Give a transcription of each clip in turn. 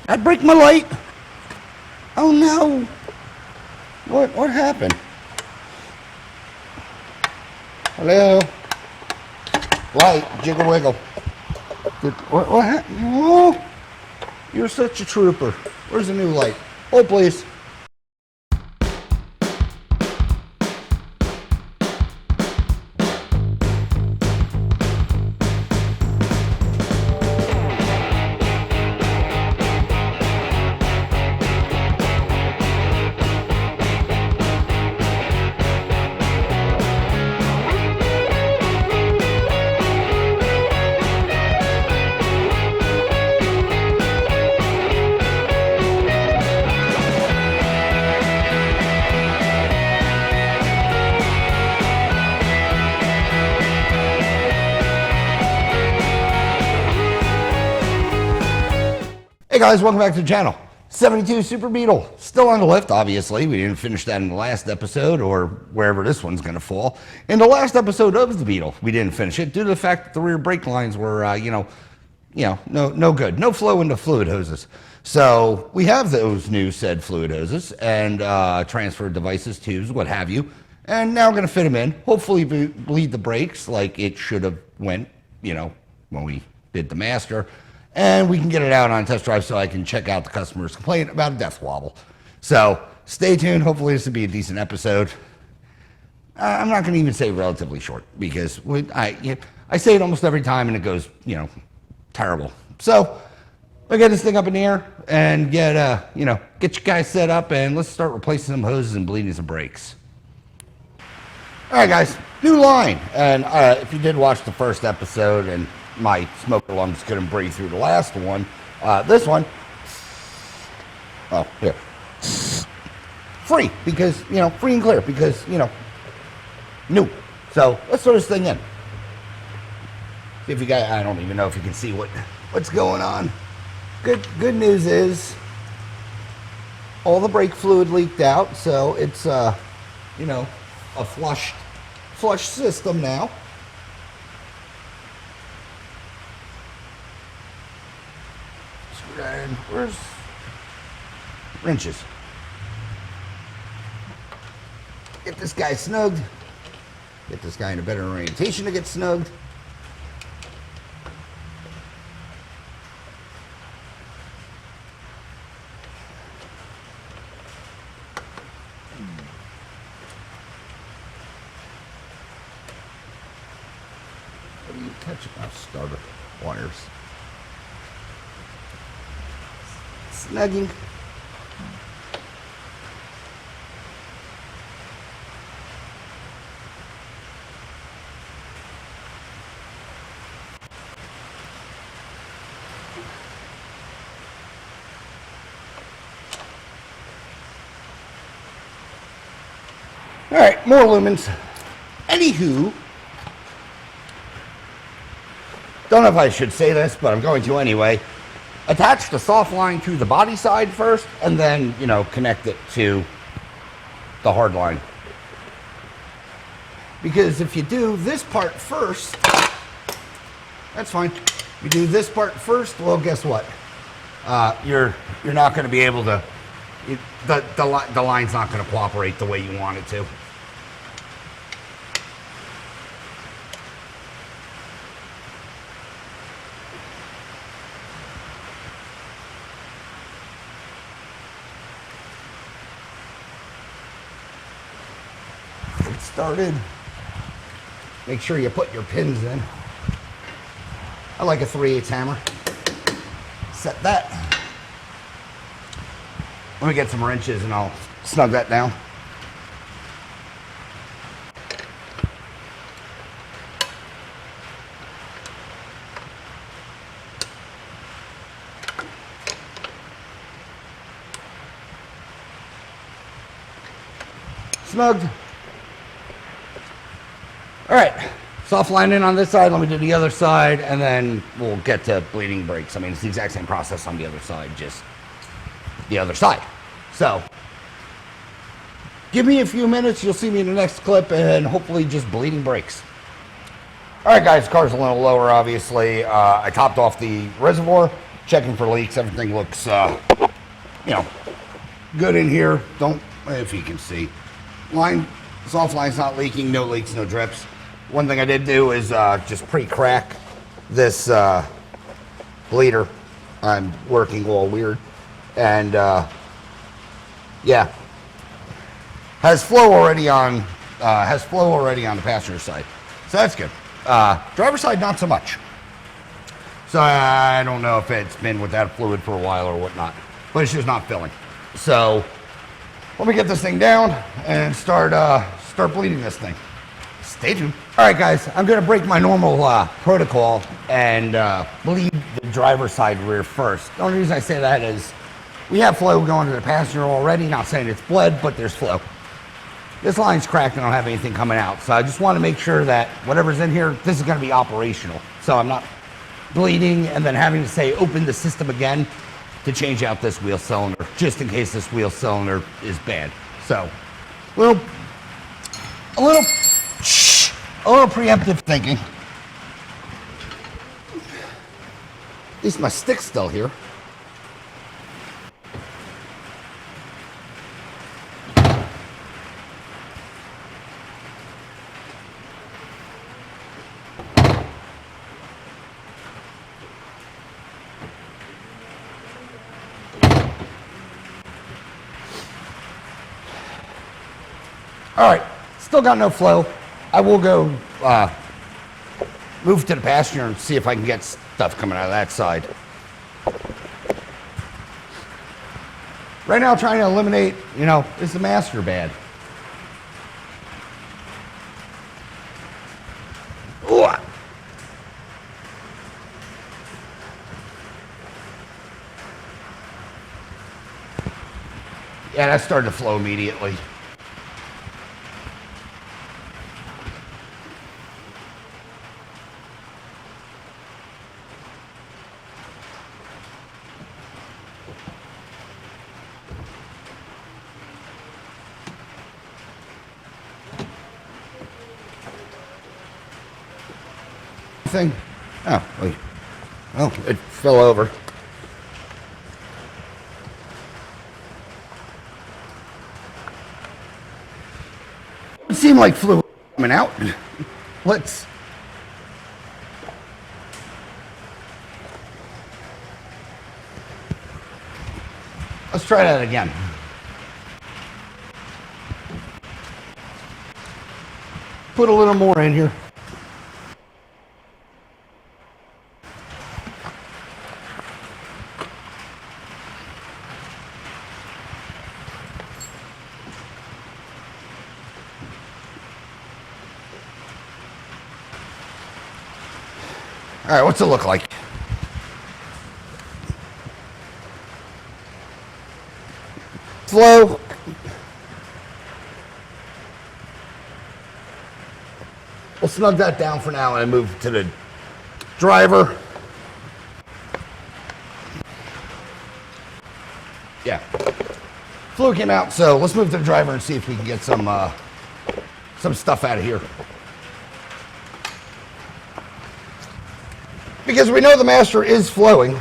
I break my light. Oh no. What happened? Hello? Light, jiggle wiggle. What happened? Oh, you're such a trooper. Where's the new light? Hold please. Hey guys, welcome back to the channel. 72 Super Beetle, still on the lift, obviously. We didn't finish that in the last episode, or wherever this one's going to fall. In the last episode of the Beetle, we didn't finish it due to the fact that the rear brake lines were, no good. No flow into fluid hoses. So we have those new said fluid hoses and transfer devices, tubes, what have you. And now we're going to fit them in. Hopefully bleed the brakes like it should have went, when we did the master. And we can get it out on test drive so I can check out the customer's complaint about a death wobble. So stay tuned. Hopefully this will be a decent episode. I'm not going to even say relatively short because I say it almost every time and it goes, terrible. So we'll get this thing up in the air and get you guys set up and let's start replacing some hoses and bleeding some brakes. All right, guys, new line. And if you did watch the first episode and my smoker lungs couldn't breathe through the last one. This one, here, free because, free and clear because, new. So let's throw this thing in. See if you guys, I don't even know if you can see what's going on. Good news is all the brake fluid leaked out. So it's, a flush system now. And where's wrenches? Get this guy snugged. Get this guy in a better orientation to get snugged. What are you catching? Starter wires. Snugging. All right, more lumens. Anywho, don't know if I should say this, but I'm going to anyway. Attach the soft line to the body side first, and then, connect it to the hard line. Because if you do this part first, that's fine. If you do this part first, well, guess what? You're not going to be able to. The line's not going to cooperate the way you want it to. Started. Make sure you put your pins in. I like a 3/8 hammer. Set that. Let me get some wrenches and I'll snug that down. Snugged. All right, soft line in on this side. Let me do the other side, and then we'll get to bleeding brakes. I mean, it's the exact same process on the other side, just the other side. So, give me a few minutes. You'll see me in the next clip, and hopefully just bleeding brakes. All right, guys, car's a little lower, obviously. I topped off the reservoir. checking for leaks. Everything looks, good in here. Don't, if you can see. Soft line's not leaking, no leaks, no drips. One thing I did do is just pre-crack this bleeder. I'm working all weird. And yeah, has flow already on the passenger side. So that's good. Driver's side, not so much. So I don't know if it's been without fluid for a while or whatnot, but it's just not filling. So let me get this thing down and start bleeding this thing. Stay tuned. All right, guys, I'm gonna break my normal protocol and bleed the driver's side rear first. The only reason I say that is we have flow going to the passenger already. Not saying it's bled, but there's flow. This line's cracked and I don't have anything coming out. So I just want to make sure that whatever's in here, this is gonna be operational. So I'm not bleeding and then having to say open the system again to change out this wheel cylinder, just in case this wheel cylinder is bad. So a little preemptive thinking. At least my stick's still here. All right, still got no flow. I will go move to the passenger and see if I can get stuff coming out of that side. Right now, trying to eliminate, is the master bad? Ooh. Yeah, that started to flow immediately. Thing. Oh, wait. Oh, it fell over. It seemed like fluid coming out. Let's try that again. Put a little more in here. All right, what's it look like? Flow. We'll snug that down for now and move to the driver. Yeah. Fluid came out, so let's move to the driver and see if we can get some stuff out of here. Because we know the master is flowing.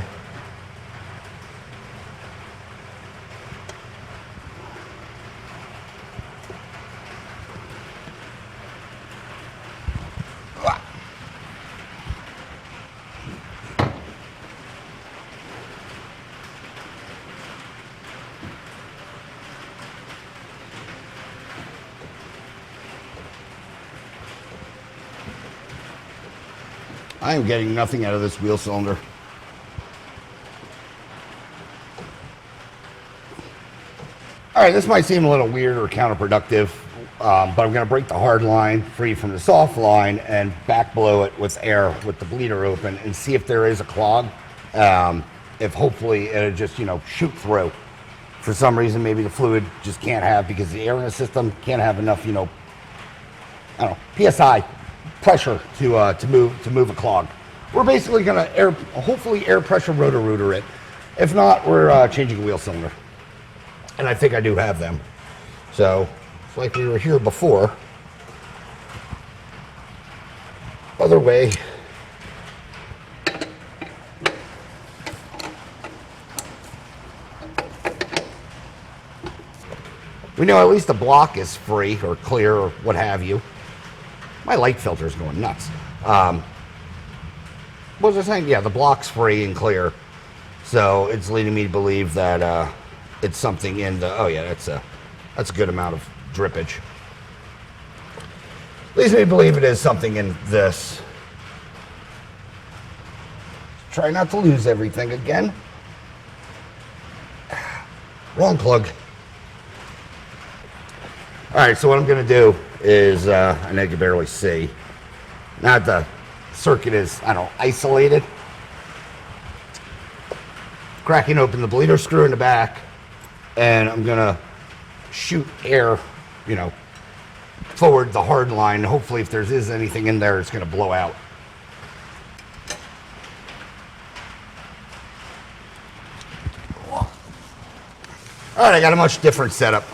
I am getting nothing out of this wheel cylinder. All right, this might seem a little weird or counterproductive, but I'm going to break the hard line free from the soft line and back blow it with air with the bleeder open and see if there is a clog. If hopefully it'll just, shoot through. For some reason, maybe the fluid just can't have, because the air in the system can't have enough, I don't know, PSI pressure to move a clog. We're basically going to hopefully air pressure rotor it. If not, we're changing a wheel cylinder. And I think I do have them. So it's like we were here before. Other way. We know at least the block is free or clear or what have you. My light filter is going nuts. What was I saying? Yeah, the block's free and clear. So it's leading me to believe that it's something in the... Oh, yeah, that's a good amount of drippage. Leads me to believe it is something in this. Try not to lose everything again. Wrong plug. All right, so what I'm going to do is, I know you can barely see. Now the circuit is, I don't know, isolated. Cracking open the bleeder screw in the back, and I'm going to shoot air, you know, forward the hard line. Hopefully, if there is anything in there, it's going to blow out. All right, I got a much different setup.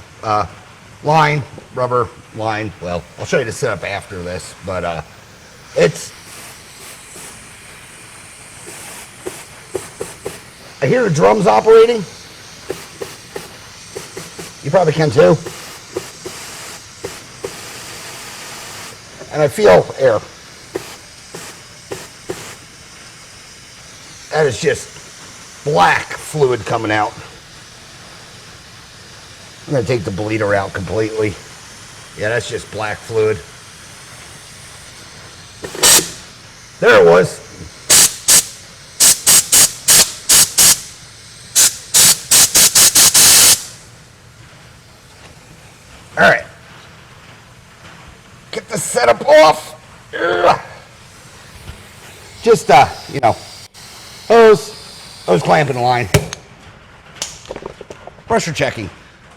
Line, rubber, line. Well, I'll show you the setup after this, but it's... I hear the drums operating. You probably can too. And I feel air. That is just black fluid coming out. I'm going to take the bleeder out completely. Yeah, that's just black fluid. There it was. All right. Get the setup off. Ugh. Just, you know, hose clamping the line. Pressure checking.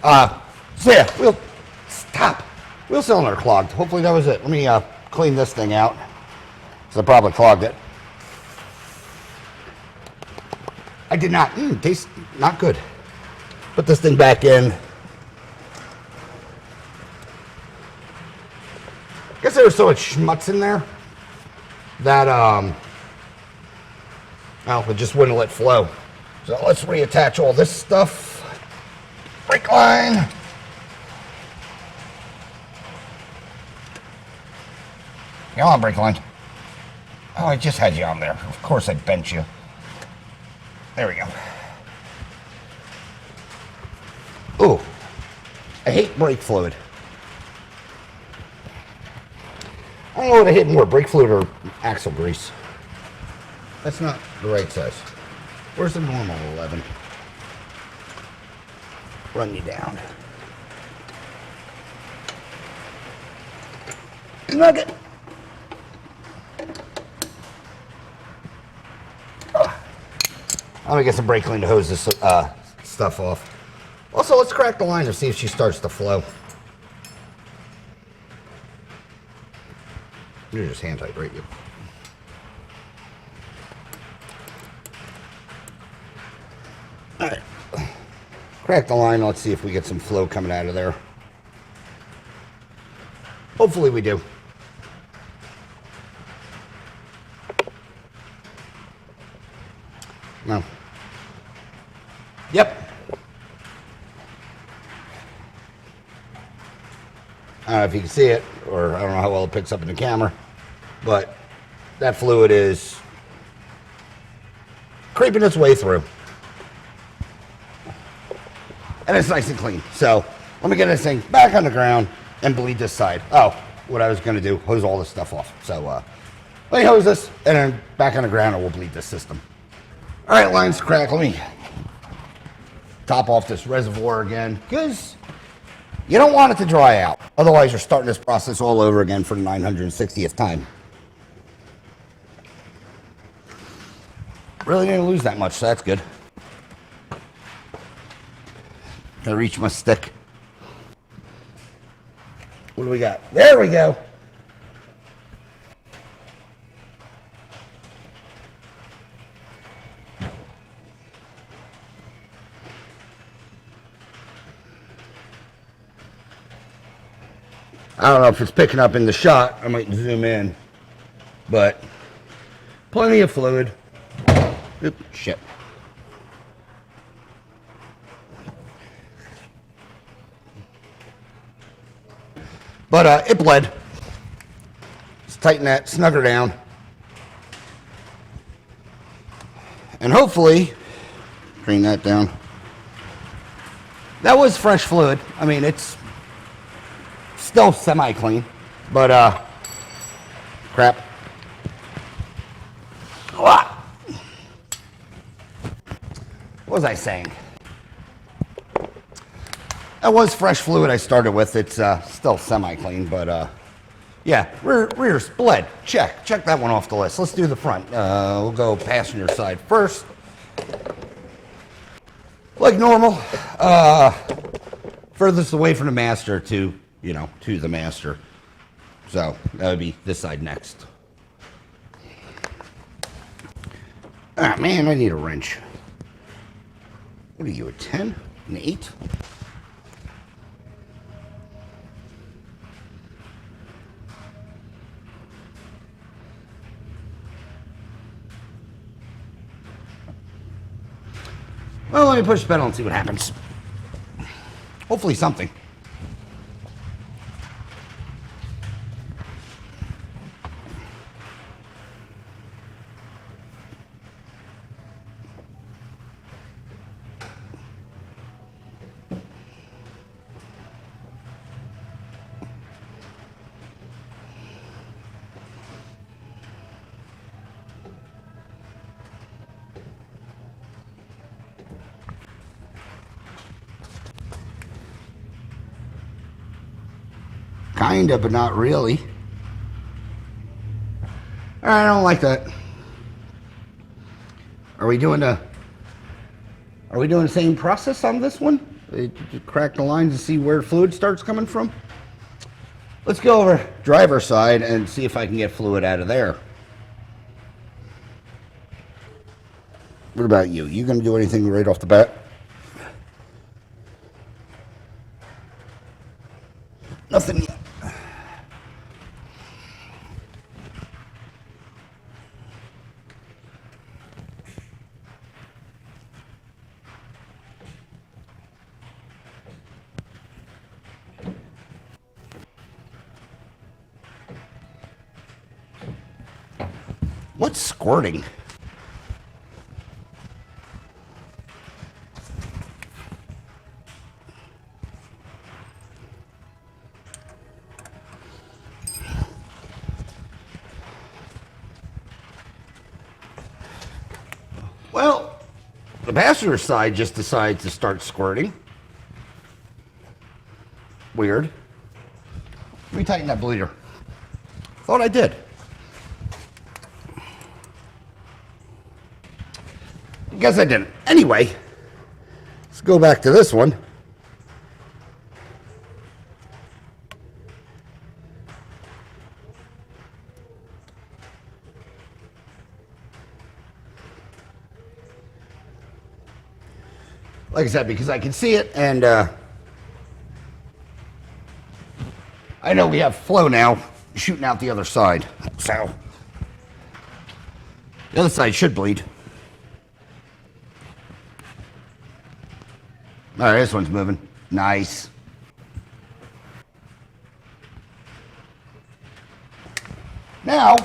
So yeah, wheel cylinder clogged. Hopefully that was it. Let me clean this thing out, because I probably clogged it. I did not. Tastes not good. Put this thing back in. I guess there was so much schmutz in there that well, it just wouldn't let flow. So let's reattach all this stuff. Brake line. Come on, brake line. Oh, I just had you on there. Of course I bent you. There we go. Ooh, I hate brake fluid. I don't know what I hate more, brake fluid or axle grease. That's not the right size. Where's the normal 11? Run you down. Nugget. I'm gonna get some brake clean to hose this stuff off. Also, let's crack the line to see if she starts to flow. You're just hand tight, right? All right. Crack the line. Let's see if we get some flow coming out of there. Hopefully we do. No. Yep. I don't know if you can see it, or I don't know how well it picks up in the camera, but that fluid is creeping its way through. And it's nice and clean. So let me get this thing back on the ground and bleed this side. Oh, what I was going to do, hose all this stuff off. So let me hose this and then back on the ground and we'll bleed this system. All right, line's cracked. Let me top off this reservoir again, because you don't want it to dry out. Otherwise, you're starting this process all over again for the 960th time. Really didn't lose that much, so that's good. Gotta reach my stick. What do we got? There we go. I don't know if it's picking up in the shot. I might zoom in, but plenty of fluid. Oop, shit. But it bled. Just tighten that, snug her down. And hopefully, drain that down. That was fresh fluid. I mean, it's still semi-clean, but crap. What was I saying? That was fresh fluid I started with. It's still semi-clean, but yeah, rear's bled. Check that one off the list. Let's do the front. We'll go passenger side first. Like normal, furthest away from the master to, to the master. So that would be this side next. Ah, man, I need a wrench. What are you, a 10? An 8? Well, let me push the pedal and see what happens. Hopefully something. Kinda, but not really. I don't like that. Are we doing the same process on this one? Crack the lines and see where fluid starts coming from? Let's go over driver's side and see if I can get fluid out of there. What about you? You gonna do anything right off the bat? Nothing yet. What's squirting? Well, the passenger side just decides to start squirting. Weird. Let me tighten that bleeder. Thought I did. Guess I didn't. Anyway, let's go back to this one. Like I said, because I can see it, and I know we have flow now shooting out the other side. So the other side should bleed. All right, this one's moving. Nice. Now,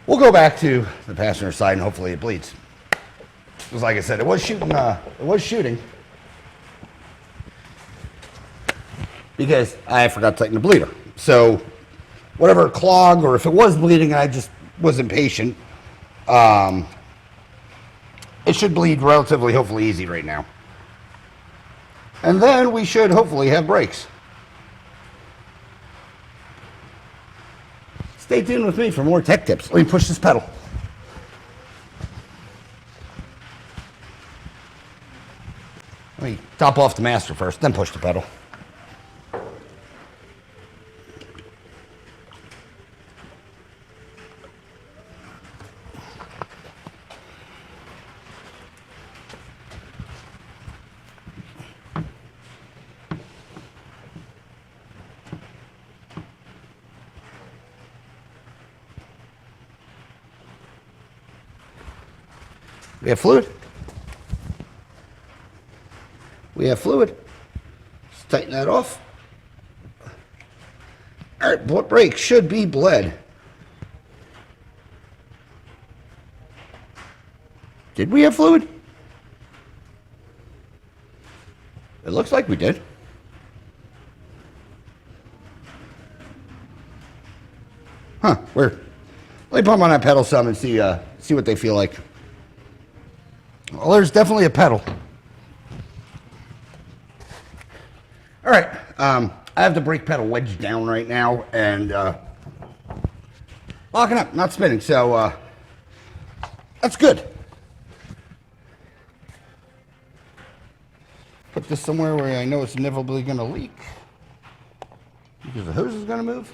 we'll go back to the passenger side and hopefully it bleeds. Because like I said, it was shooting. Because I forgot to tighten the bleeder. So, whatever clogged, or if it was bleeding and I just wasn't patient, it should bleed relatively, hopefully, easy right now. And then we should hopefully have brakes. Stay tuned with me for more tech tips. Let me push this pedal. Let me top off the master first, then push the pedal. We have fluid. We have fluid. Just tighten that off. All right, brake should be bled. Did we have fluid? It looks like we did. Huh, weird. Let me pump on that pedal some and see what they feel like. Well, there's definitely a pedal. All right, I have the brake pedal wedged down right now and locking up, not spinning, so that's good. Put this somewhere where I know it's inevitably going to leak because the hose is going to move.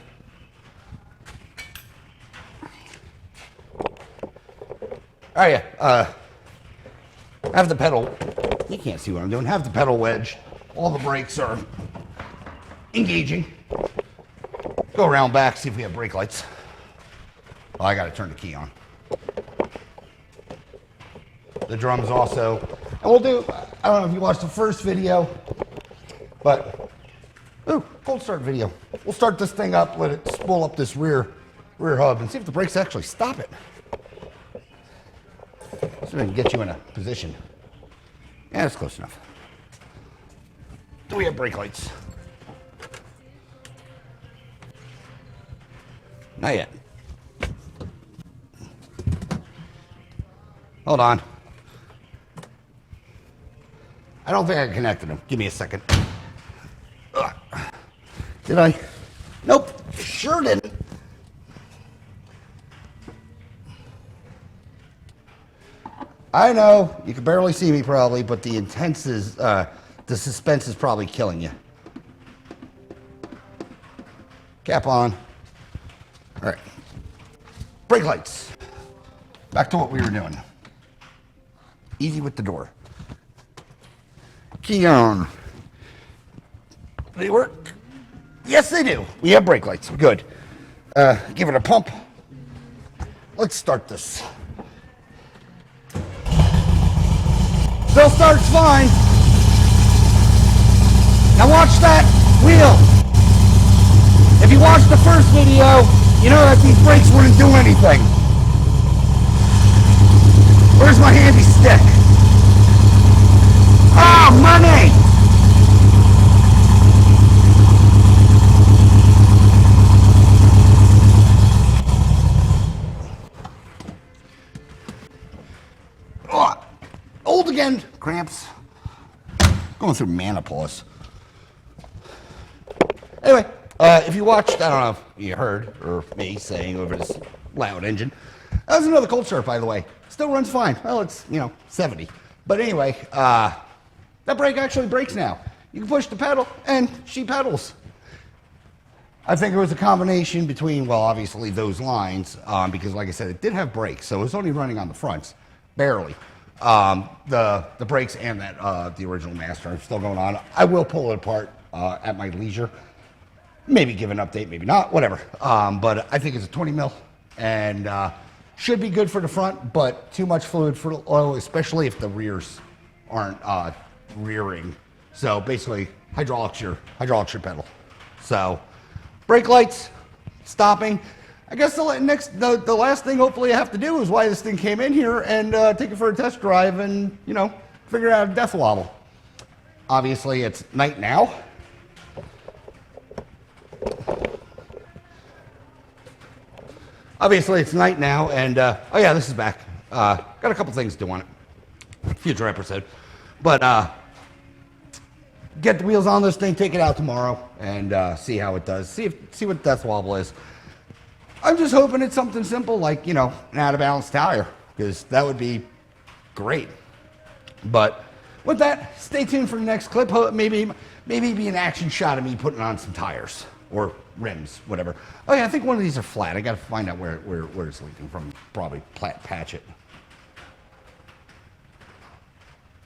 All right, have the pedal. You can't see what I'm doing. Have the pedal wedged. All the brakes are engaging. Go around back, see if we have brake lights. Oh, I got to turn the key on. The drums also. And we'll do, I don't know if you watched the first video, but, ooh, cold start video. We'll start this thing up, let it spool up this rear hub and see if the brakes actually stop it. So we can get you in a position. Yeah, that's close enough. Do we have brake lights? Not yet. Hold on. I don't think I connected them. Give me a second. Ugh. Did I? Nope. Sure didn't. I know you can barely see me probably, but the intense is, the suspense is probably killing you. Cap on. All right. Brake lights. Back to what we were doing. Easy with the door. Key on. They work? Yes, they do. We have brake lights. Good. Give it a pump. Let's start this. Still starts fine. Now watch that wheel. If you watched the first video, you know that these brakes wouldn't do anything. Where's my handy stick? Oh, money! Oh, old again, cramps. Going through menopause. Anyway, if you watched, I don't know if you heard, or me saying over this loud engine, that was another cold start, by the way. Still runs fine. Well, it's, 70. But anyway, that brake actually brakes now. You can push the pedal, and she pedals. I think it was a combination between, well, obviously those lines, because like I said, it did have brakes, so it was only running on the fronts, barely. The brakes and that the original master are still going on. I will pull it apart at my leisure. Maybe give an update, maybe not, whatever. But I think it's a 20 mil, and should be good for the front, but too much fluid for the oil, especially if the rears aren't rearing. So basically, hydraulics your pedal. So brake lights, stopping. I guess the last thing hopefully I have to do is why this thing came in here and take it for a test drive and, figure out a death wobble. Obviously, it's night now. Obviously, it's night now, and, oh yeah, this is back. Got a couple things to do on it. Future episode. But, get the wheels on this thing, take it out tomorrow, and see how it does. See what death wobble is. I'm just hoping it's something simple like, an out-of-balance tire, because that would be great. But with that, stay tuned for the next clip. Maybe be an action shot of me putting on some tires or rims, whatever. Oh yeah, I think one of these are flat. I got to find out where it's leaking from. Probably patch it.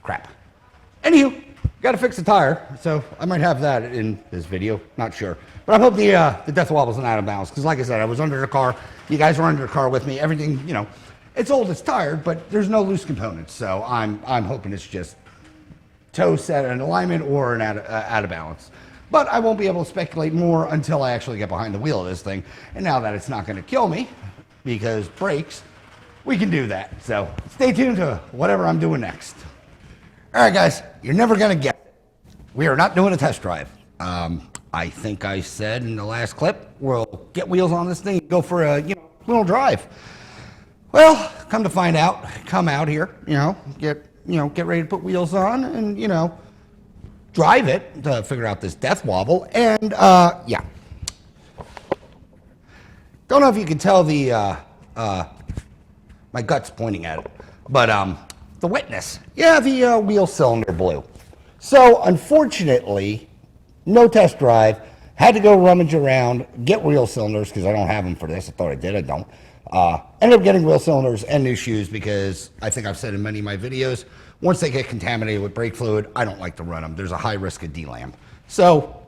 Crap. Anywho, got to fix the tire, so I might have that in this video. Not sure, but I hope the death wobble's not out of balance. Because like I said, I was under the car. You guys were under the car with me. Everything, it's old, it's tired, but there's no loose components. So I'm hoping it's just toe set in alignment or an out of balance. But I won't be able to speculate more until I actually get behind the wheel of this thing. And now that it's not going to kill me because brakes, we can do that. So stay tuned to whatever I'm doing next. All right, guys, you're never going to guess it. We are not doing a test drive. I think I said in the last clip, we'll get wheels on this thing and go for a little drive. Well, come to find out, come out here, get ready to put wheels on and, drive it to figure out this death wobble. And, yeah. Don't know if you can tell my gut's pointing at it, but the witness, yeah, the wheel cylinder blew. So, unfortunately, no test drive. Had to go rummage around, get wheel cylinders, because I don't have them for this. I thought I did, I don't. Ended up getting wheel cylinders and new shoes because I think I've said in many of my videos, once they get contaminated with brake fluid, I don't like to run them. There's a high risk of delam. So,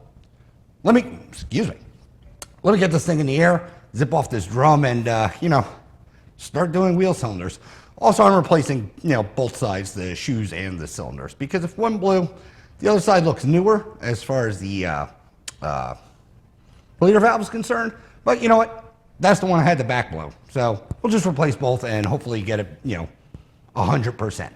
let me get this thing in the air, zip off this drum, and, start doing wheel cylinders. Also, I'm replacing, both sides, the shoes and the cylinders, because if one blew, the other side looks newer as far as the bleeder valve is concerned. But you know what? That's the one I had the back blow. So we'll just replace both and hopefully get it, 100%.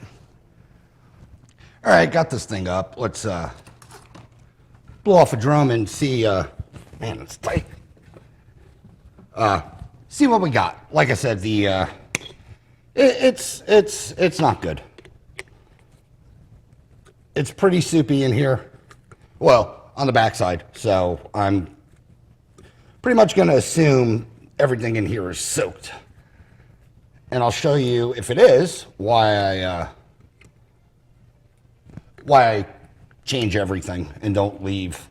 All right, got this thing up. Let's blow off a drum and see. Man, it's tight. See what we got. Like I said, the it's not good. It's pretty soupy in here. Well, on the backside. So I'm pretty much going to assume everything in here is soaked. And I'll show you, if it is, why I change everything and don't leave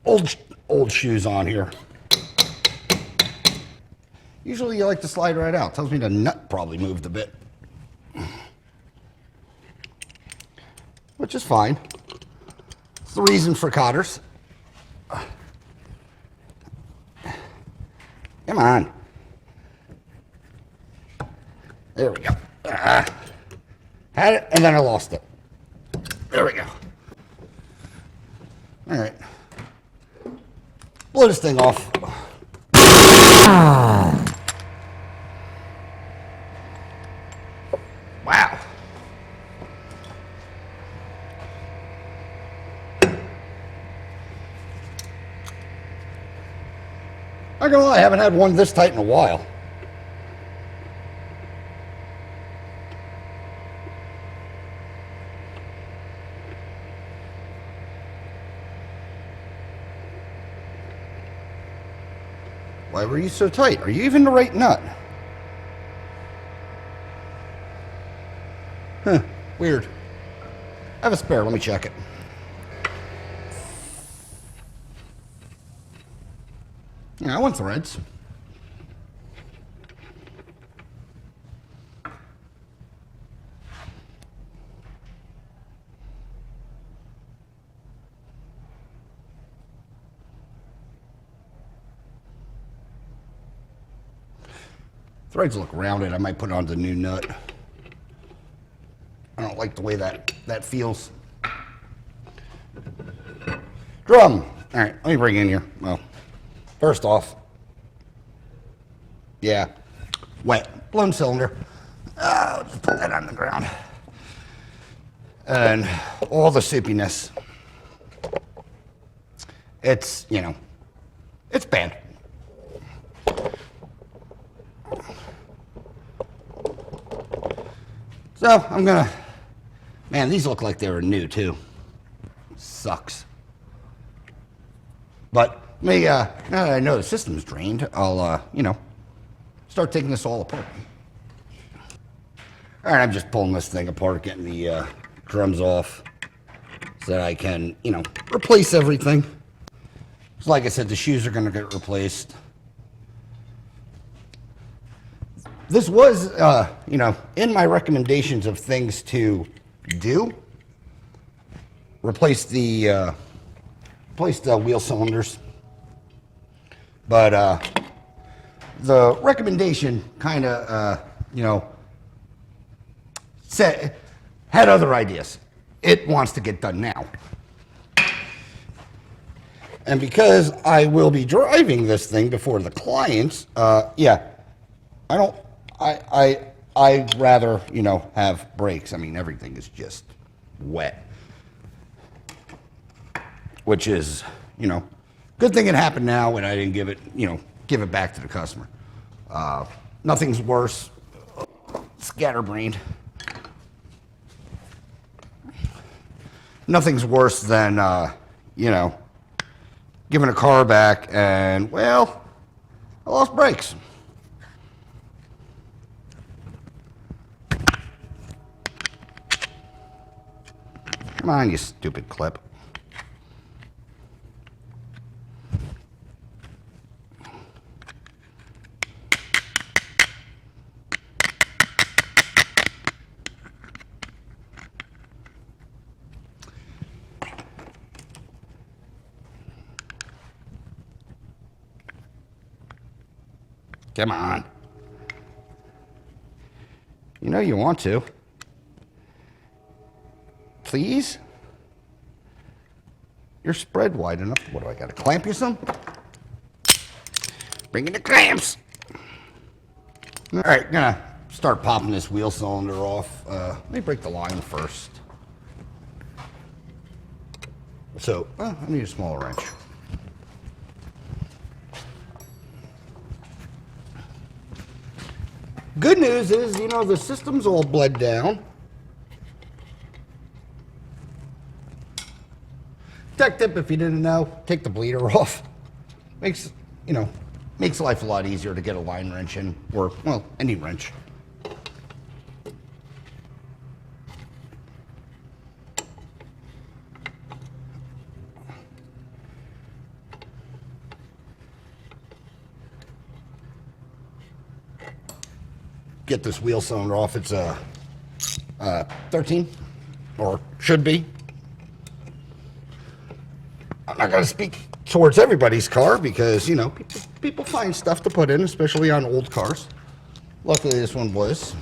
old shoes on here. Usually you like to slide right out. Tells me the nut probably moved a bit. Which is fine. It's the reason for cotters. Come on. There we go. Had it, and then I lost it. There we go. All right. Blow this thing off. Wow. Not gonna lie, I haven't had one this tight in a while. Why were you so tight? Are you even the right nut? Huh, weird. I have a spare, let me check it. Yeah, I want threads. Threads look rounded. I might put on the new nut. I don't like the way that feels. Drum. All right, let me bring in here. Well, first off, yeah, wet, blown cylinder. I'll just put that on the ground. And all the soupiness. It's, it's bad. So I'm gonna, man, these look like they were new too. Sucks. But me, now that I know the system's drained, I'll, start taking this all apart. All right, I'm just pulling this thing apart, getting the drums off so that I can, replace everything. So like I said, the shoes are gonna get replaced. This was, in my recommendations of things to do. Replace the wheel cylinders. But the recommendation kind of, had other ideas. It wants to get done now. And because I will be driving this thing before the clients, yeah, I don't, I'd rather, you know, have brakes. I mean, everything is just wet, which is, you know, good thing it happened now and I didn't give it, you know, give it back to the customer. Nothing's worse, scatterbrained. Nothing's worse than, you know, giving a car back and, well, I lost brakes. Come on, you stupid clip. Come on. You know you want to. Please? You're spread wide enough. What do I got to clamp you some? Bring in the clamps. All right, gonna start popping this wheel cylinder off. Let me break the line first. So, I need a smaller wrench. Good news is, you know, the system's all bled down. Tech tip, if you didn't know, take the bleeder off. Makes, you know, makes life a lot easier to get a line wrench in, or, well, any wrench. Get this wheel cylinder off. It's a 13, or should be. I'm not going to speak towards everybody's car because, you know, people find stuff to put in, especially on old cars. Luckily, this one was.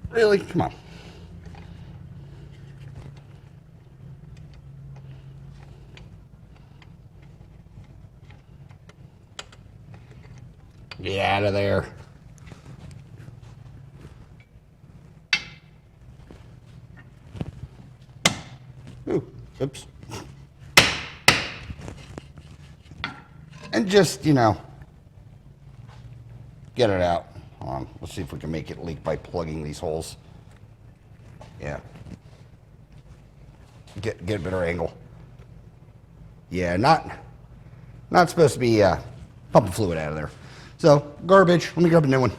Really? Come on. Get out of there. Ooh, oops. And just, you know, get it out. Hold on. Let's see if we can make it leak by plugging these holes. Yeah. Get a better angle. Yeah, not supposed to be pumping fluid out of there. So, garbage. Let me grab a new one.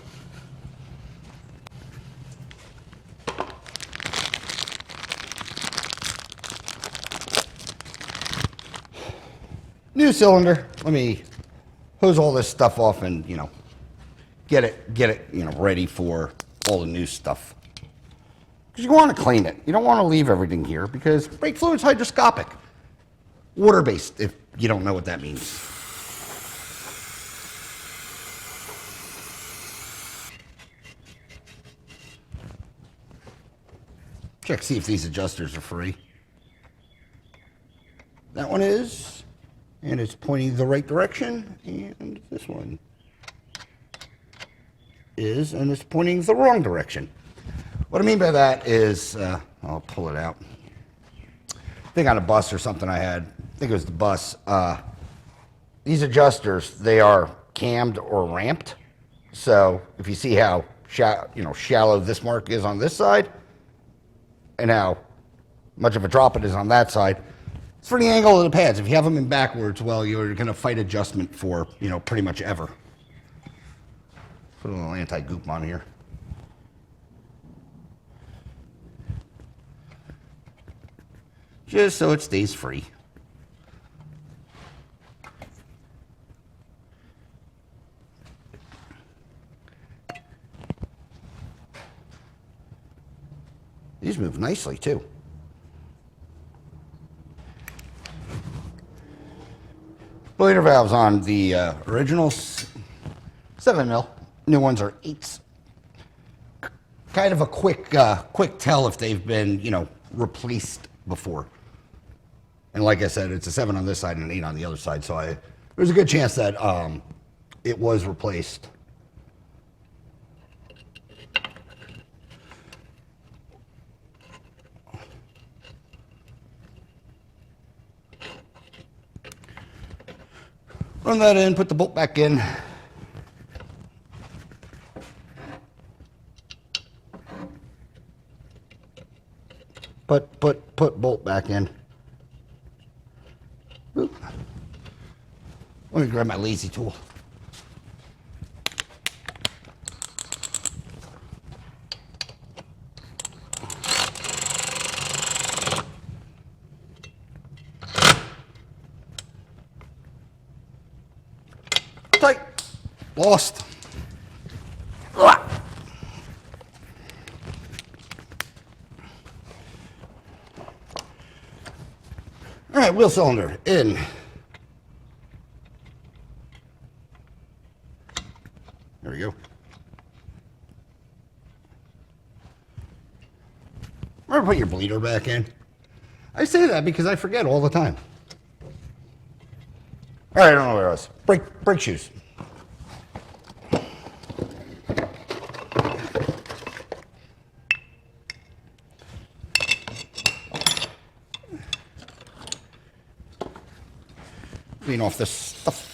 New cylinder. Let me hose all this stuff off and, you know, get it, you know, ready for all the new stuff. Because you want to clean it. You don't want to leave everything here because brake fluid's hydroscopic. Water-based, if you don't know what that means. Check, see if these adjusters are free. That one is, and it's pointing the right direction, and this one is, and it's pointing the wrong direction. What I mean by that is, I'll pull it out. I think on a bus or something I had, I think it was the bus, these adjusters, they are cammed or ramped. So if you see how shallow this mark is on this side, and how much of a drop it is on that side, it's for the angle of the pads. If you have them in backwards, well, you're going to fight adjustment for, you know, pretty much ever. Put a little anti-goop on here. Just so it stays free. These move nicely too. Bleeder valves on the original 7 mil. New ones are 8s. Kind of a quick tell if they've been, replaced before. And like I said, it's a 7 on this side and an 8 on the other side. So there's a good chance that it was replaced. Run that in, put the bolt back in. Put bolt back in. Boop. Let me grab my lazy tool. Tight. Lost. All right, wheel cylinder in. There we go. Remember, put your bleeder back in. I say that because I forget all the time. All right, I don't know where I was. Brake shoes. Clean off this stuff.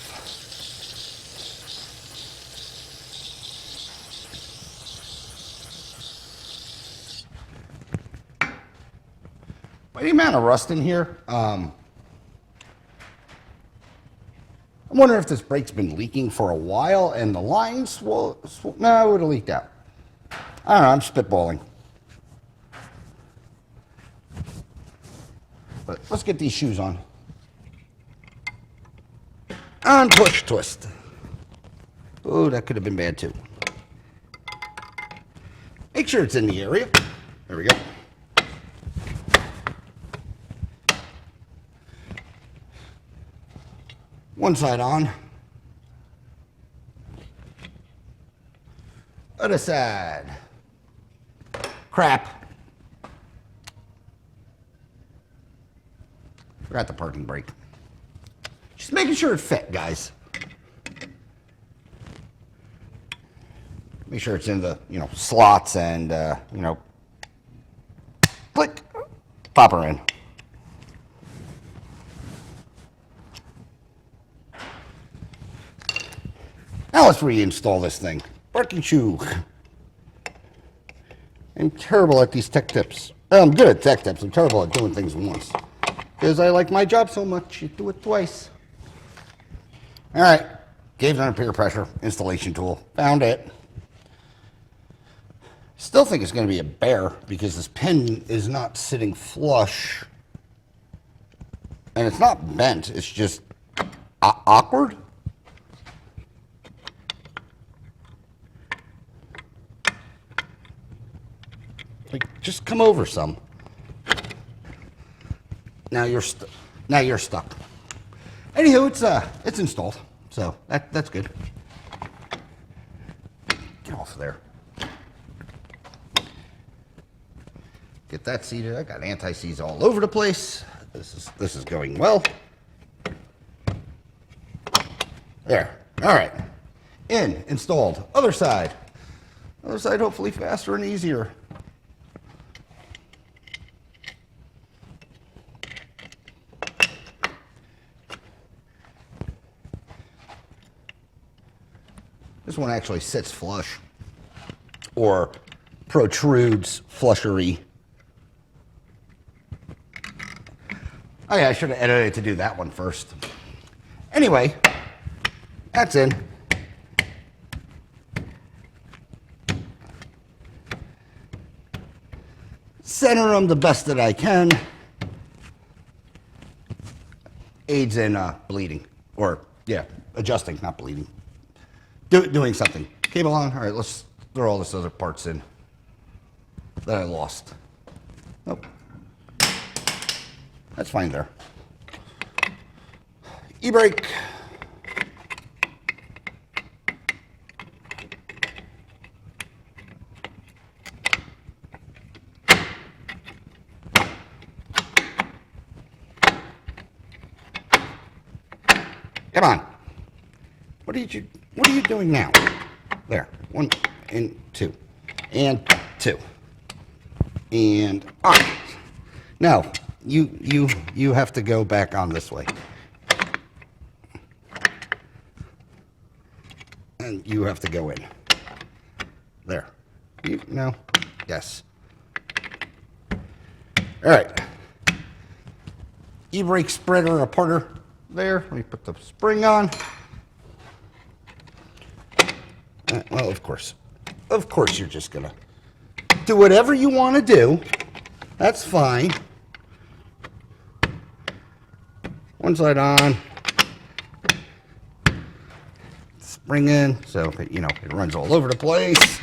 By the amount of rust in here, I'm wondering if this brake's been leaking for a while and the lines no, it would have leaked out. I don't know, I'm spitballing. But let's get these shoes on. And push twist. Oh, that could have been bad too. Make sure it's in the area. There we go. One side on. Other side. Crap. Forgot the parking brake. Just making sure it fit, guys. Make sure it's in the, slots and, click, pop her in. Now let's reinstall this thing. Parking shoe. I'm terrible at these tech tips. I'm good at tech tips. I'm terrible at doing things once. Because I like my job so much, you do it twice. All right, gauge under peer pressure, installation tool, found it. Still think it's going to be a bear because this pin is not sitting flush. And it's not bent, it's just awkward. Like, just come over some. Now you're stuck. Anywho, it's installed, so that's good. Get off of there. Get that seated. I got anti-seize all over the place. This is going well. There. All right. Installed. Other side. Other side hopefully faster and easier. This one actually sits flush or protrudes flushery. Oh yeah, I should have edited it to do that one first. Anyway, that's in. Center them the best that I can. Aids in bleeding, or yeah, adjusting, not bleeding. Doing something. Cable on. All right, let's throw all this other parts in that I lost. Nope. That's fine there. E-brake. Come on. What are you doing now? There. 1 and 2. And 2. And on. No, you have to go back on this way. And you have to go in. There. No? Yes. All right. E-brake spreader apporter there. Let me put the spring on. Well, of course. Of course you're just going to do whatever you want to do. That's fine. One side on. Spring in, so it runs all over the place.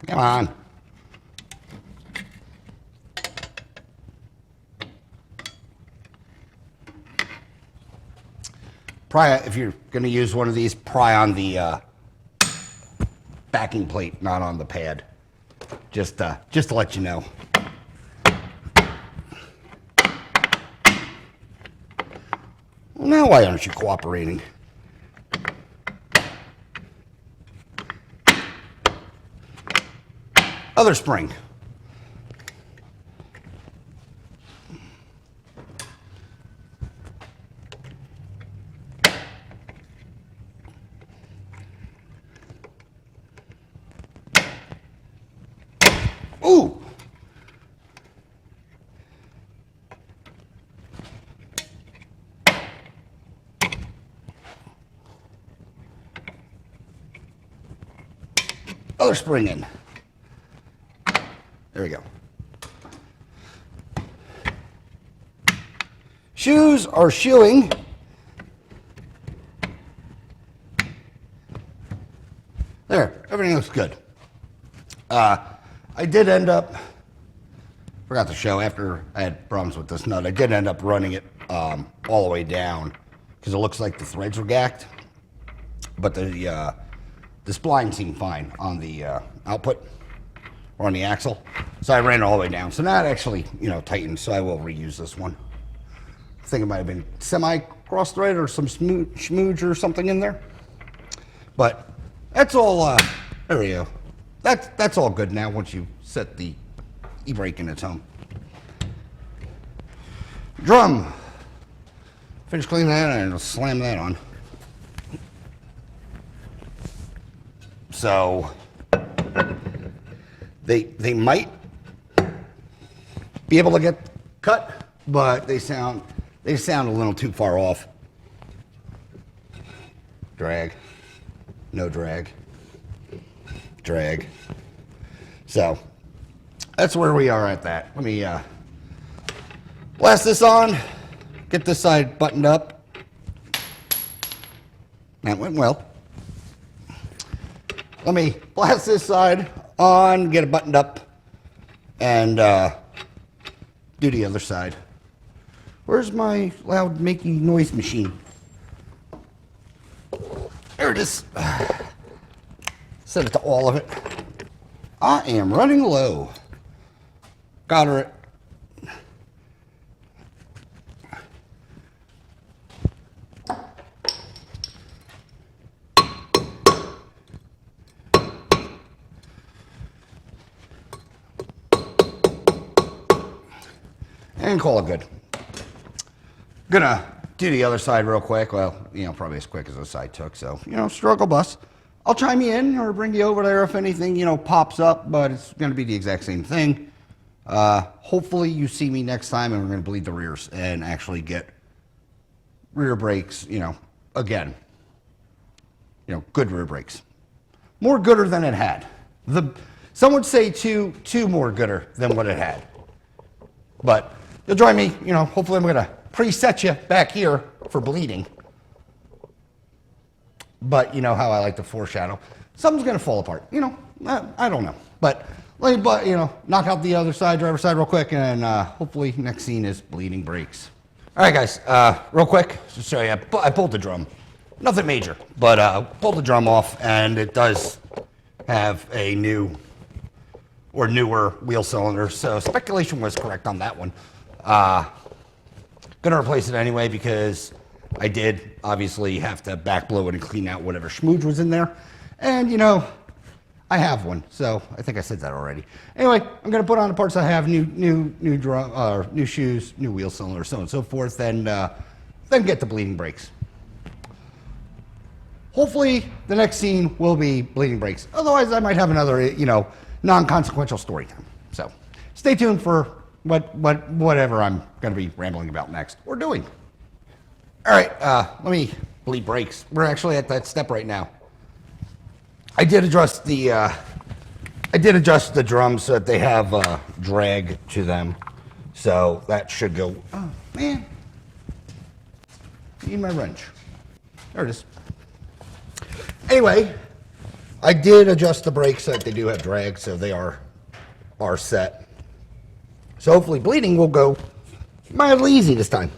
Come on. Pry, if you're going to use one of these, pry on the backing plate, not on the pad. Just to let you know. Well, now why aren't you cooperating? Other spring. Ooh. Other spring in. There we go. Shoes are shoeing. There, everything looks good. I did end up, forgot to show after I had problems with this nut, I did end up running it all the way down because it looks like the threads were gacked, but the spline seemed fine on the output or on the axle. So I ran it all the way down. So now it actually, tightened, so I will reuse this one. I think it might have been semi-cross-thread or some schmooge or something in there. But that's all, there we go. That's all good now once you set the e-brake in its home. Drum. Finish cleaning that and I'll slam that on. So they might be able to get cut, but they sound a little too far off. Drag. No drag. Drag. So that's where we are at that. Let me blast this on, get this side buttoned up. That went well. Let me blast this side on, get it buttoned up, and do the other side. Where's my loud making noise machine? There it is. Set it to all of it. I am running low. Got her. And call it good. Gonna do the other side real quick. Well, probably as quick as the side took. So, struggle bus. I'll chime you in or bring you over there if anything, pops up, but it's going to be the exact same thing. Hopefully you see me next time and we're going to bleed the rears and actually get rear brakes, again. Good rear brakes. More gooder than it had. Some would say two more gooder than what it had. But you'll join me, hopefully I'm going to preset you back here for bleeding. But you know how I like to foreshadow. Something's going to fall apart. I don't know. But let me, but knock out the other side, driver's side, real quick, and hopefully next scene is bleeding brakes. All right, guys, real quick, just show you. I pulled the drum, nothing major, but pulled the drum off, and it does have a new or newer wheel cylinder. So speculation was correct on that one. Gonna replace it anyway because I did obviously have to back blow it and clean out whatever schmooge was in there. And I have one, so I think I said that already. Anyway, I'm gonna put on the parts I have, new drum, new shoes, new wheel cylinder, so on and so forth, and then get to bleeding brakes. Hopefully the next scene will be bleeding brakes. Otherwise I might have another, non-consequential story time. So stay tuned for whatever I'm gonna be rambling about next or doing. All right, let me bleed brakes. We're actually at that step right now. I did adjust the drums so that they have drag to them. So that should go. Oh man, need my wrench. There it is. Anyway, I did adjust the brakes so that they do have drag, so they are set. So hopefully bleeding will go mildly easy this time.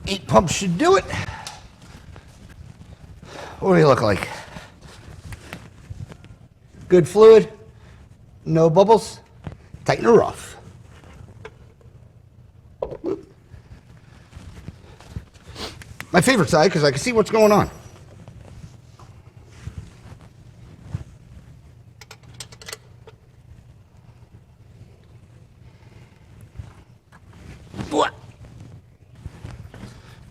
Eight pumps should do it. What do you look like? Good fluid, no bubbles, tighten her off. My favorite side because I can see what's going on. What?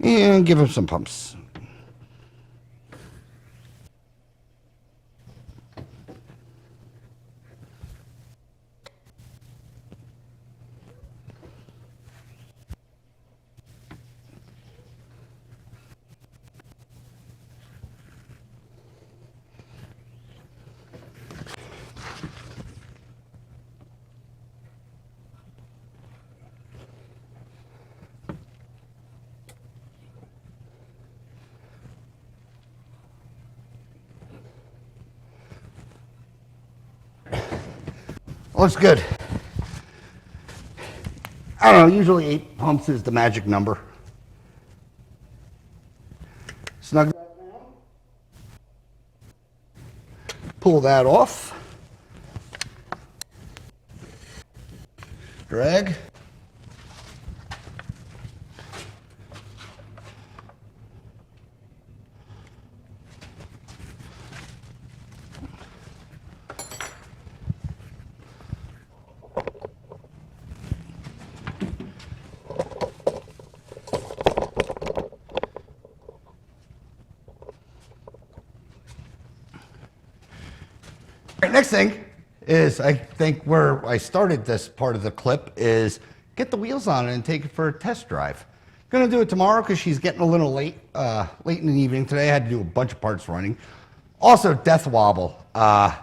And give him some pumps. Looks good. I don't know, usually 8 pumps is the magic number. Snug that down. Pull that off. Drag. Next thing is, I think where I started this part of the clip is get the wheels on it and take it for a test drive. Gonna do it tomorrow because she's getting a little late in the evening today. I had to do a bunch of parts running. Also, death wobble. I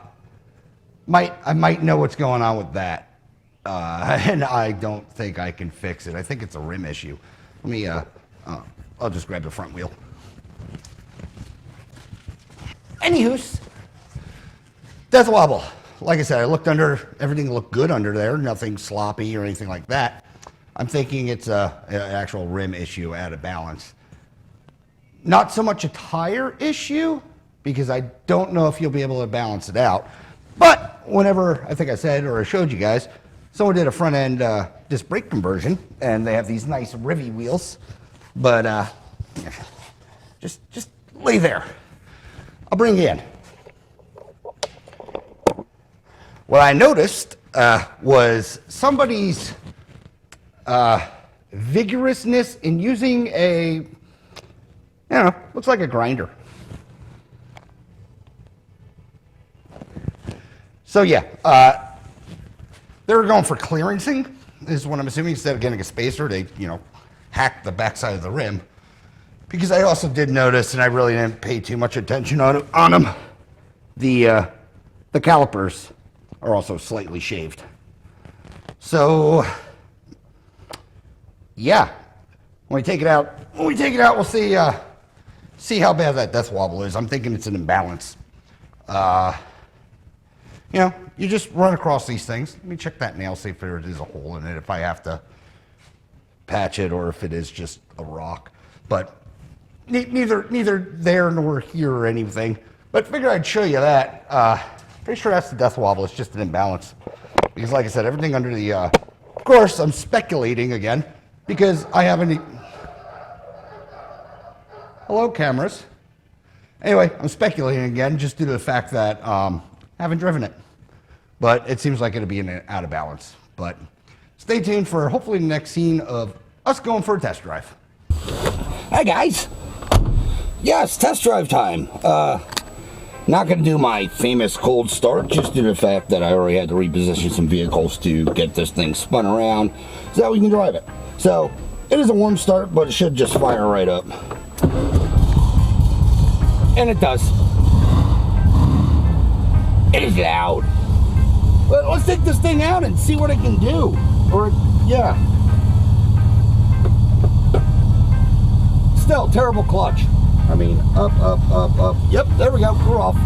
might know what's going on with that, and I don't think I can fix it. I think it's a rim issue. Let me. I'll just grab the front wheel. Anywho's. Death wobble. Like I said, I looked under, everything looked good under there, nothing sloppy or anything like that. I'm thinking it's an actual rim issue out of balance. Not so much a tire issue, because I don't know if you'll be able to balance it out. But whenever, I think I said, or I showed you guys, someone did a front end disc brake conversion, and they have these nice rivy wheels. But just lay there. I'll bring you in. What I noticed was somebody's vigorousness in using a, looks like a grinder. So yeah, they were going for clearancing, is what I'm assuming. Instead of getting a spacer, they, hacked the backside of the rim. Because I also did notice, and I really didn't pay too much attention on them, the calipers are also slightly shaved. So, yeah, when we take it out, we'll see see how bad that death wobble is. I'm thinking it's an imbalance. You know, you just run across these things. Let me check that nail, see if there is a hole in it, if I have to patch it or if it is just a rock. But neither there nor here or anything. But figured I'd show you that. Pretty sure that's the death wobble. It's just an imbalance. Because like I said, everything under the, of course, I'm speculating again because I haven't, hello cameras. Anyway, I'm speculating again just due to the fact that I haven't driven it. But it seems like it'll be out of balance. But stay tuned for hopefully the next scene of us going for a test drive. Hi guys. Yes, test drive time. Not going to do my famous cold start just due to the fact that I already had to reposition some vehicles to get this thing spun around so that we can drive it. So it is a warm start, but it should just fire right up. And it does. It is loud. But let's take this thing out and see what it can do. Or, yeah. Still, terrible clutch. I mean, up, up, up, up. Yep, there we go. We're off.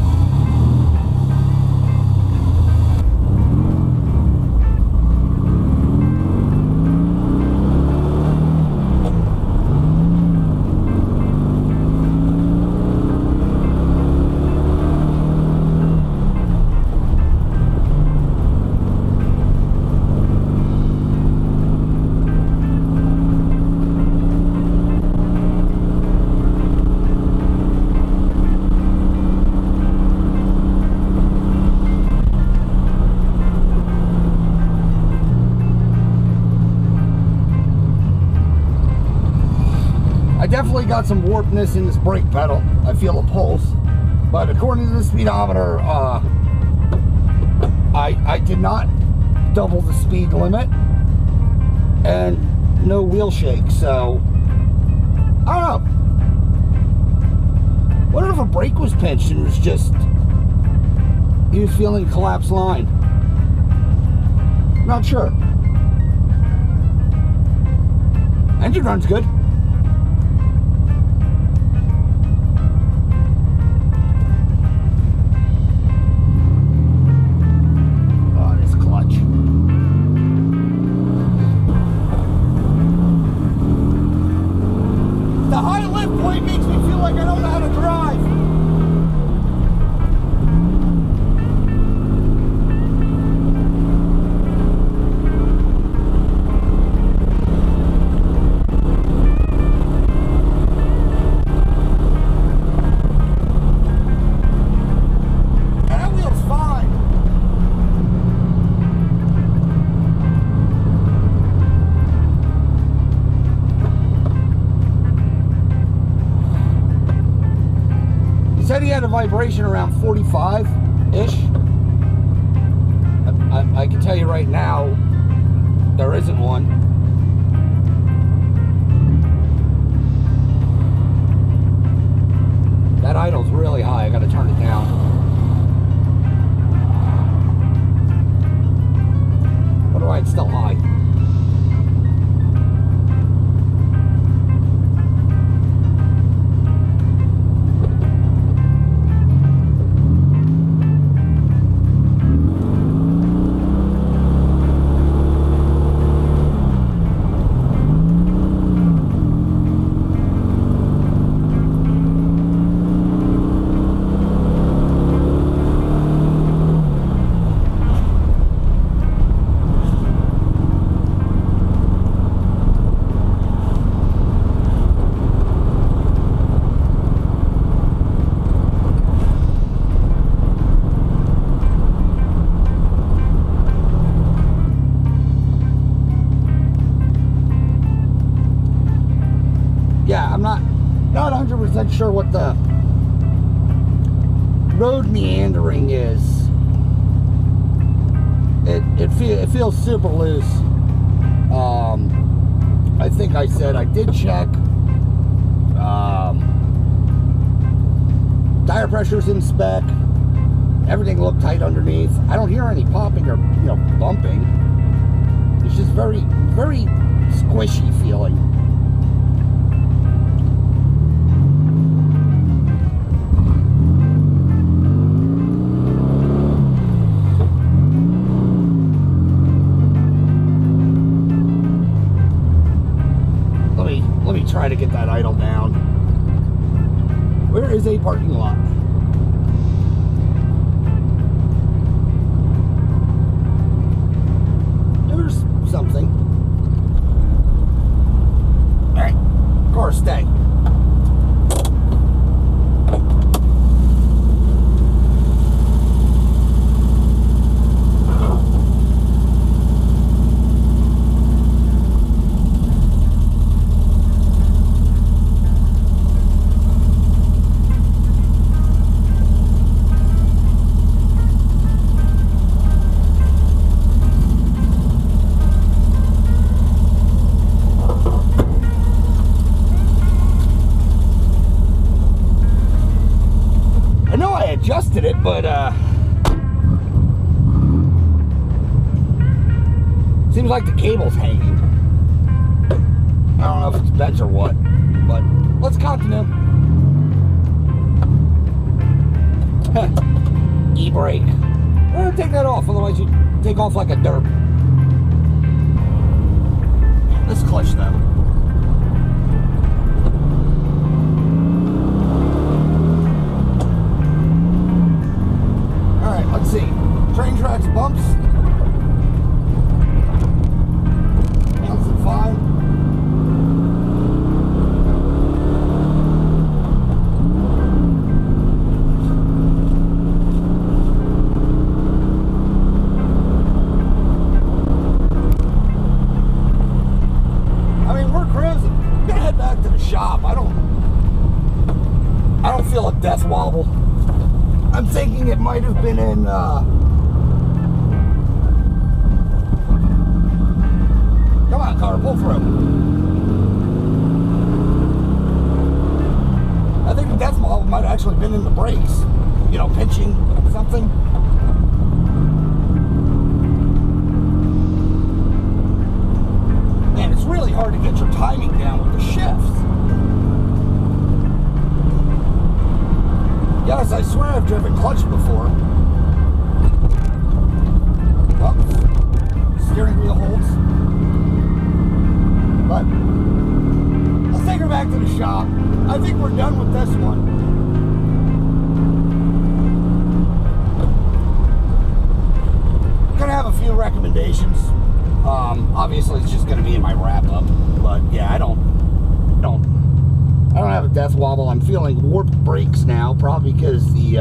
Definitely got some warpness in this brake pedal. I feel a pulse, but according to the speedometer, I did not double the speed limit and no wheel shake. So I don't know. What if a brake was pinched and it was just he was feeling a collapsed line? Not sure. Engine runs good. Said he had a vibration around 45-ish. I can tell you right now, there isn't one. That idle's really high. I got to turn it down. Wonder why it's still high. Not 100% sure what the road meandering is. It feels super loose. I think I said I did check. Tire pressure's in spec. Everything looked tight underneath. I don't hear any popping or bumping. It's just very, very squishy feeling. But, seems like the cable's hanging. I don't know if it's bent or what, but let's continue. E-brake. Take that off, otherwise you take off like a derp. This clutch though. Alright, let's see. Train tracks bumps. Bouncing fine. I don't feel a death wobble. I'm thinking it might have been in come on, car, pull through. I think the death wobble might have actually been in the brakes. You know, pinching something. Man, it's really hard to get your timing down with the shifts. Yes, I swear I've driven clutch before. Well, steering wheel holds. But let's take her back to the shop. I think we're done with this one. Gonna have a few recommendations. Obviously it's just gonna be in my wrap-up. But yeah, I don't have a death wobble. I'm feeling warped brakes now, probably because the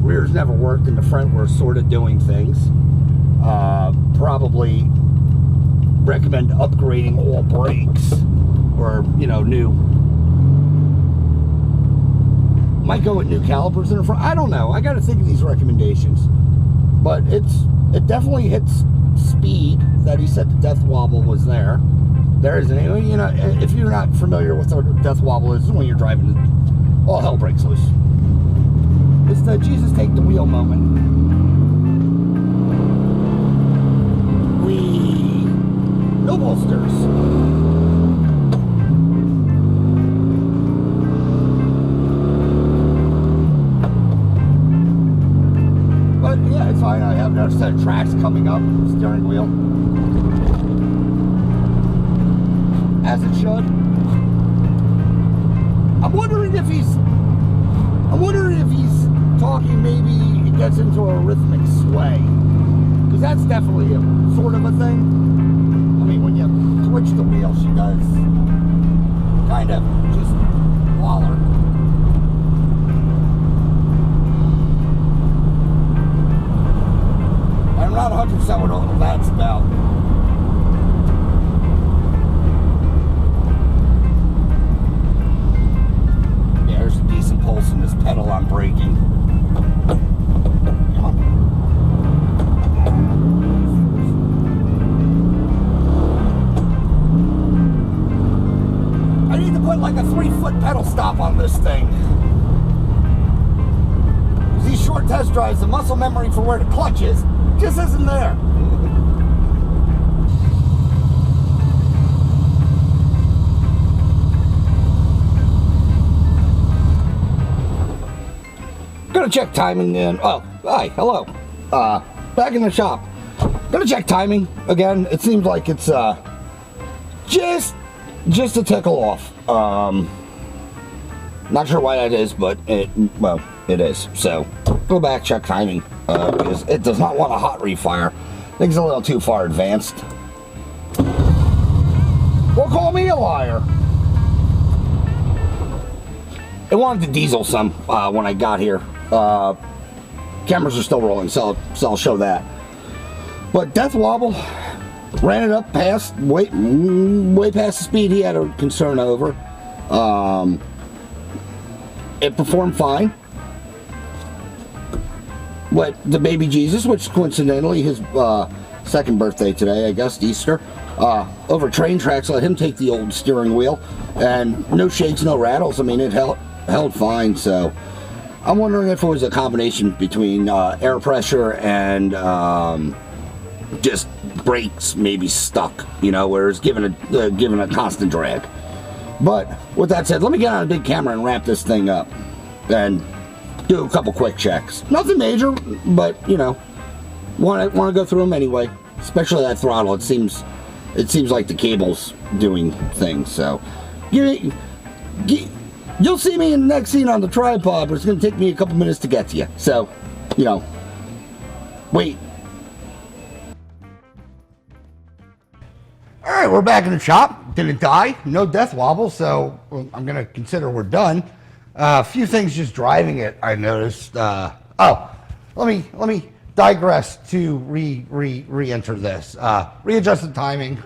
rears never worked and the front were sort of doing things. Probably recommend upgrading all brakes, or you know, new. Might go with new calipers in the front. I don't know. I got to think of these recommendations, but it definitely hits speed that he said the death wobble was there. There isn't any, you know, if you're not familiar with what death wobble is, when you're driving, all hell breaks loose. It's the Jesus take the wheel moment. No bolsters. But yeah, it's fine. I have another set of tracks coming up, steering wheel. As it should. I'm wondering if he's talking, maybe it gets into a rhythmic sway, because that's definitely a sort of a thing. I mean, when you switch the wheel, she does kind of just waller. I'm not 100% what all that's about. Pulse in this pedal I'm braking. Come on. I need to put like a 3-foot pedal stop on this thing. These short test drives, the muscle memory for where the clutch is just isn't there. Gonna check timing then. Oh, hi, hello. Back in the shop. Gonna check timing again. It seems like it's just a tickle off. Not sure why that is, but it is. So go back, check timing, because it does not want a hot refire. I think it's a little too far advanced. Well, call me a liar. It wanted to diesel some when I got here. Cameras are still rolling, so I'll show that. But death wobble, ran it up past way past the speed he had a concern over. It performed fine. But the baby Jesus, which coincidentally his second birthday today, I guess Easter, over train tracks, let him take the old steering wheel, and no shakes, no rattles. I mean, it held fine. So I'm wondering if it was a combination between air pressure and just brakes maybe stuck, where it's given a constant drag. But with that said, let me get on a big camera and wrap this thing up and do a couple quick checks. Nothing major, but want to go through them anyway. Especially that throttle. It seems like the cable's doing things. So you'll see me in the next scene on the tripod, but it's going to take me a couple minutes to get to you. So wait. All right, we're back in the shop. Didn't die. No death wobble, so I'm going to consider we're done. A few things just driving it I noticed. Let me digress to re-enter this. Readjust the timing.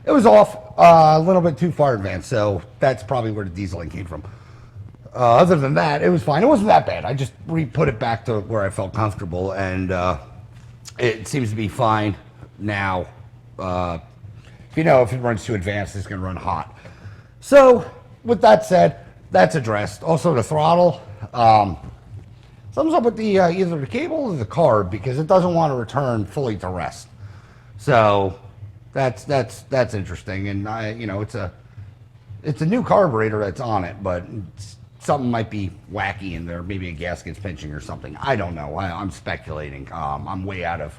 It was off a little bit too far advanced, so that's probably where the dieseling came from. Other than that, it was fine. It wasn't that bad. I just put it back to where I felt comfortable, and it seems to be fine now. If it runs too advanced, it's going to run hot. So, with that said, that's addressed. Also, the throttle. Something's up with the either the cable or the carb because it doesn't want to return fully to rest. So, that's interesting. And it's a new carburetor that's on it, but something might be wacky in there. Maybe a gasket's pinching or something. I don't know. I'm speculating. I'm way out of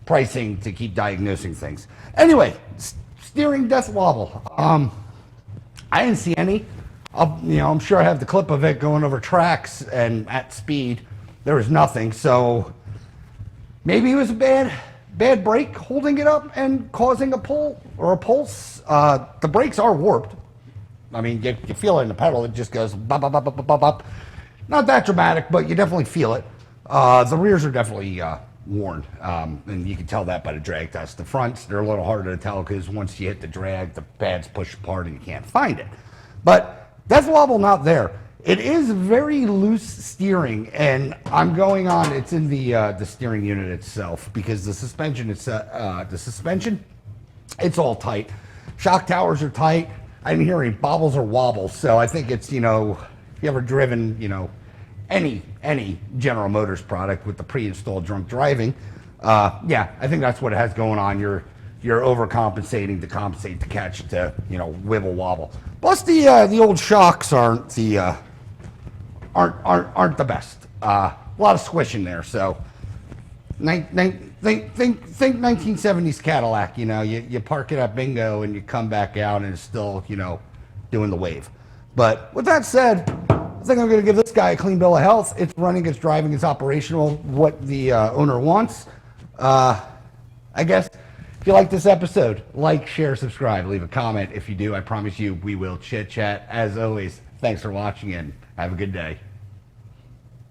pricing to keep diagnosing things. Anyway, steering death wobble. I didn't see any. I'm sure I have the clip of it going over tracks and at speed. There was nothing. So maybe it was a bad brake holding it up and causing a pull or a pulse. The brakes are warped. I mean, you feel it in the pedal. It just goes bop, bop, bop, bop, bop, bop. Not that dramatic, but you definitely feel it. The rears are definitely worn, and you can tell that by the drag test. The fronts, they're a little harder to tell because once you hit the drag, the pads push apart and you can't find it. But death wobble not there. It is very loose steering, and I'm going on. It's in the steering unit itself because the suspension. It's all tight. Shock towers are tight. I didn't hear any bobbles or wobbles, so I think it's if you ever driven any General Motors product with the pre-installed drunk driving, I think that's what it has going on. You're overcompensating to compensate to catch it to wibble wobble. Plus the old shocks aren't the best. A lot of squishing there. So think 1970s Cadillac. You park it at bingo and you come back out and it's still doing the wave. But with that said, I think I'm going to give this guy a clean bill of health. It's running, it's driving, it's operational, what the owner wants. I guess if you like this episode, like, share, subscribe, leave a comment. If you do, I promise you we will chit chat. As always, thanks for watching and have a good day.